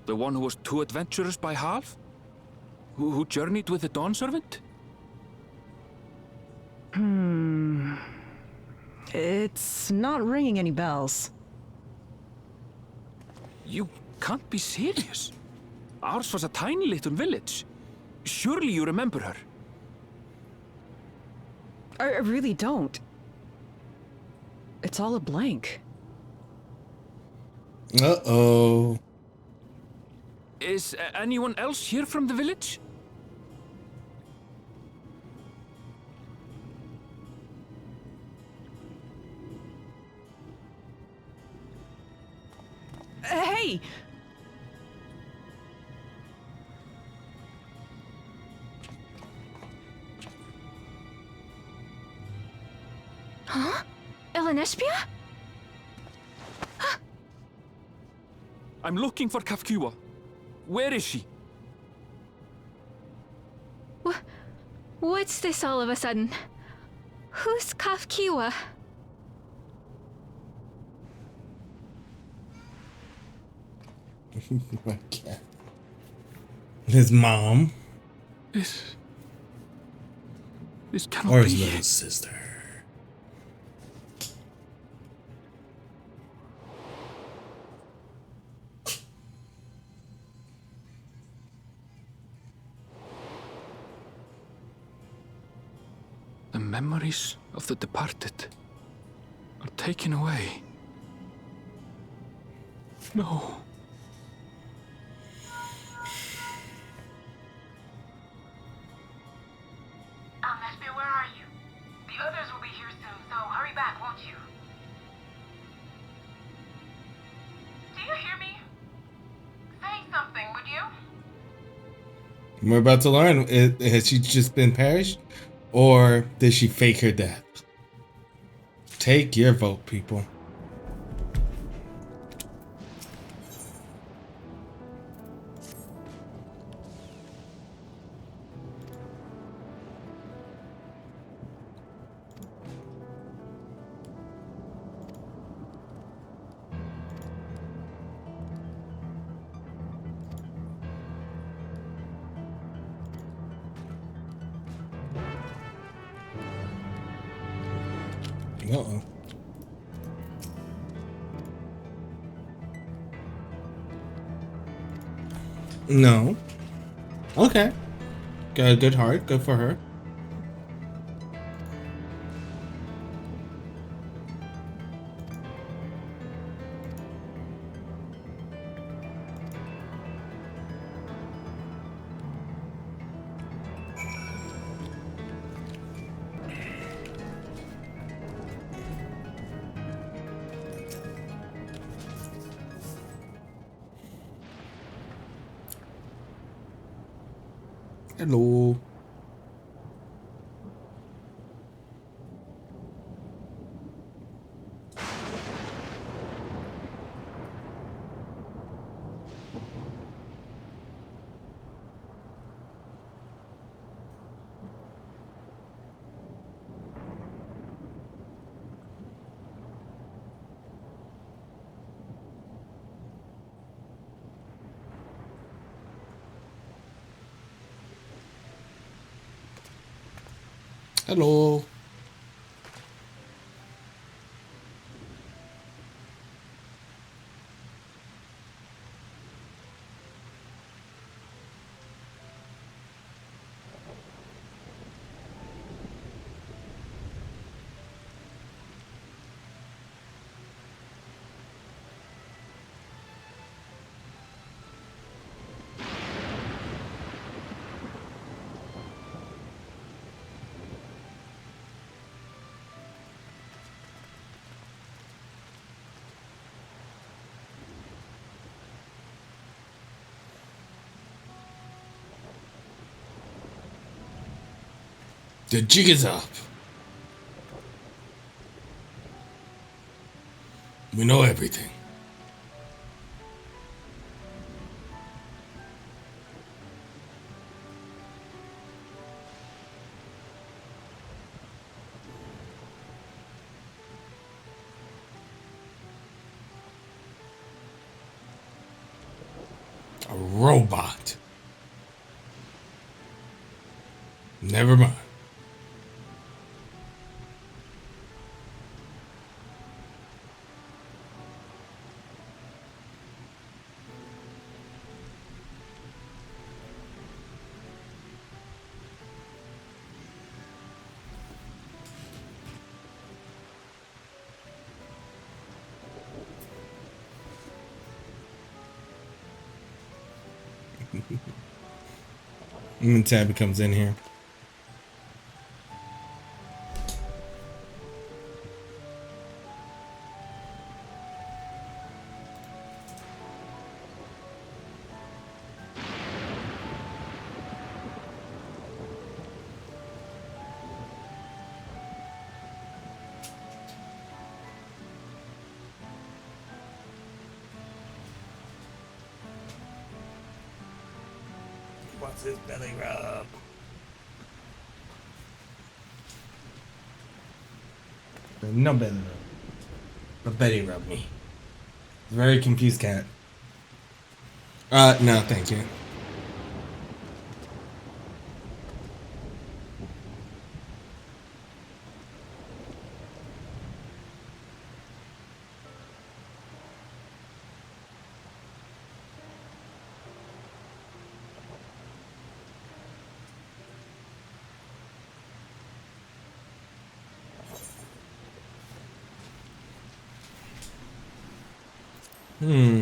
the one who was too adventurous by half? Who journeyed with the Dawn Servant? It's not ringing any bells. You can't be serious. Ours was a tiny little village. Surely you remember her. I really don't. It's all a blank. Uh-oh. Is anyone else here from the village? Hey! Huh? Ellen Nespia? I'm looking for Kafkiwa. Where is she? What's this all of a sudden? Who's Kafkiwa? My cat. His mom. This cannot Or his be. little sister. The memories of the departed are taken away. No. Where are you? The others will be here We're about to learn. Has she just been perished? Or did she fake her death? Take your vote, people. Uh-oh. No. Okay. Got a good heart. Good for her. Hello. Hello. The jig is up. We know everything. A robot. Never mind. And Tabby comes in here. What's his belly rub? No belly rub. But Betty rubbed me. Very confused cat. No, thank you. Hmm.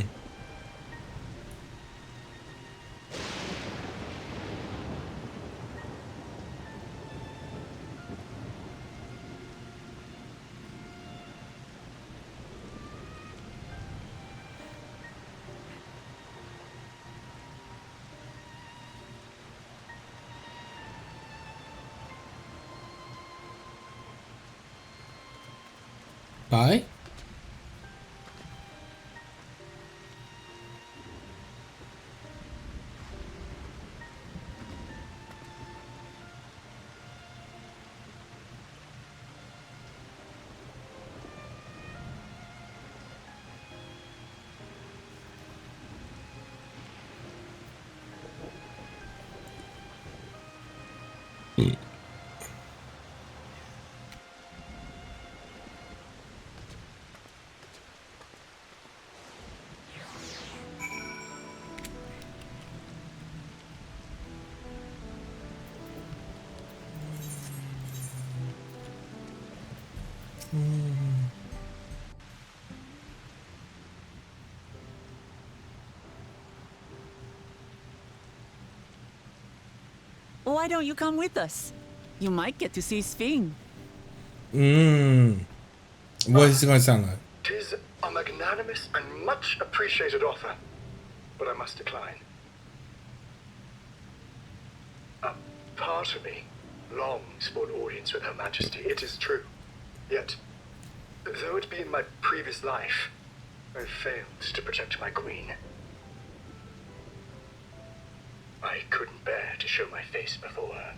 Hi. Why don't you come with us? You might get to see Sphene. What is it going to sound like? 'Tis a magnanimous and much appreciated offer, but I must decline. A part of me longs for an audience with Her Majesty, it is true. Yet, though it be in my previous life, I failed to protect my queen. I couldn't bear to show my face before her.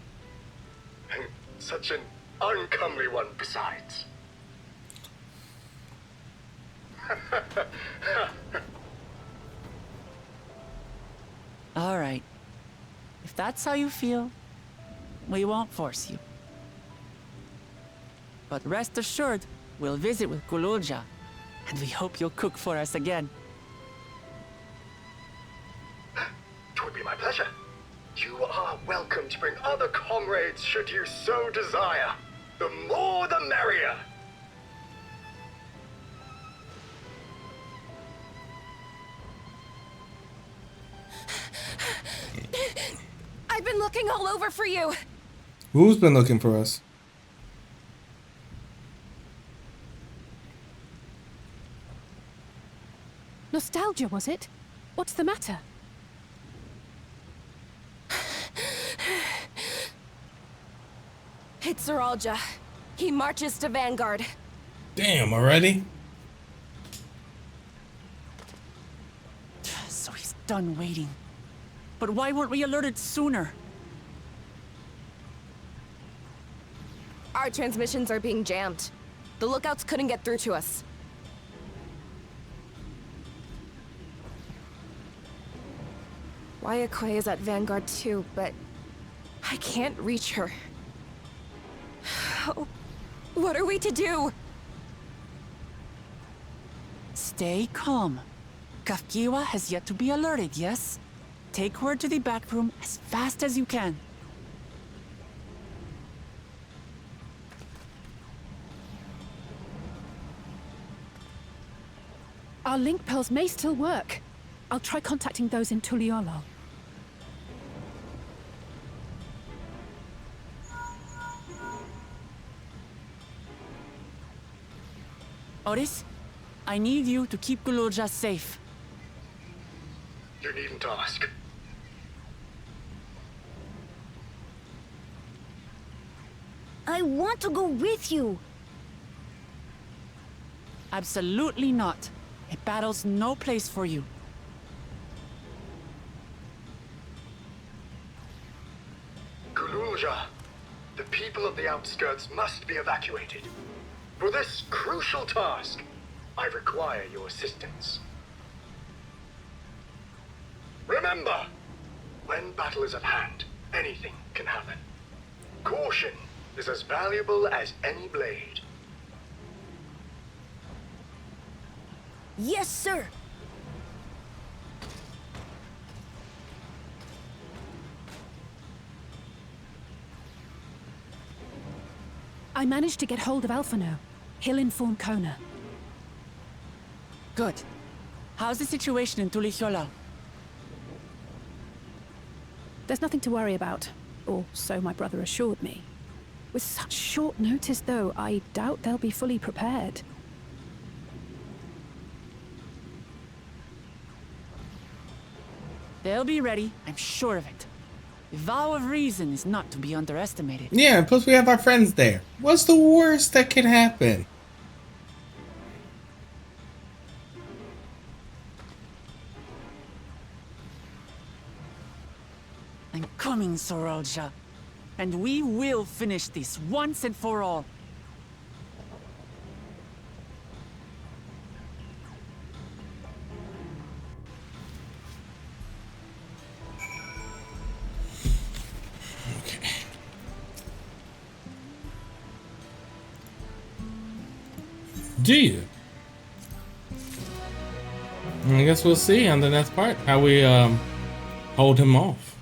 And such an uncomely one besides. All right. If that's how you feel, we won't force you. But rest assured, we'll visit with Kululja, and we hope you'll cook for us again. It would be my pleasure. You are welcome to bring other comrades should you so desire. The more the merrier. I've been looking all over for you. Who's been looking for us? Nostalgia, was it? What's the matter? It's Zeralja. He marches to Vanguard. Damn, already? So he's done waiting. But why weren't we alerted sooner? Our transmissions are being jammed. The lookouts couldn't get through to us. Wayakwe is at Vanguard too, but I can't reach her. What are we to do? Stay calm. Kafkiwa has yet to be alerted, yes? Take her to the back room as fast as you can. Our link pearls may still work. I'll try contacting those in Tuliolo. Oris, I need you to keep Kululja safe. You needn't ask. I want to go with you. Absolutely not. A battle's no place for you. Kululja, the people of the outskirts must be evacuated. For this crucial task, I require your assistance. Remember, when battle is at hand, anything can happen. Caution is as valuable as any blade. Yes, sir. I managed to get hold of Alphano. He'll inform Kona. Good. How's the situation in Tulichola? There's nothing to worry about, or so my brother assured me. With such short notice, though, I doubt they'll be fully prepared. They'll be ready, I'm sure of it. The vow of reason is not to be underestimated. Yeah, plus we have our friends there. What's the worst that can happen? I'm coming, Sorolja. And we will finish this once and for all. Okay. Do you? I guess we'll see on the next part how we hold him off.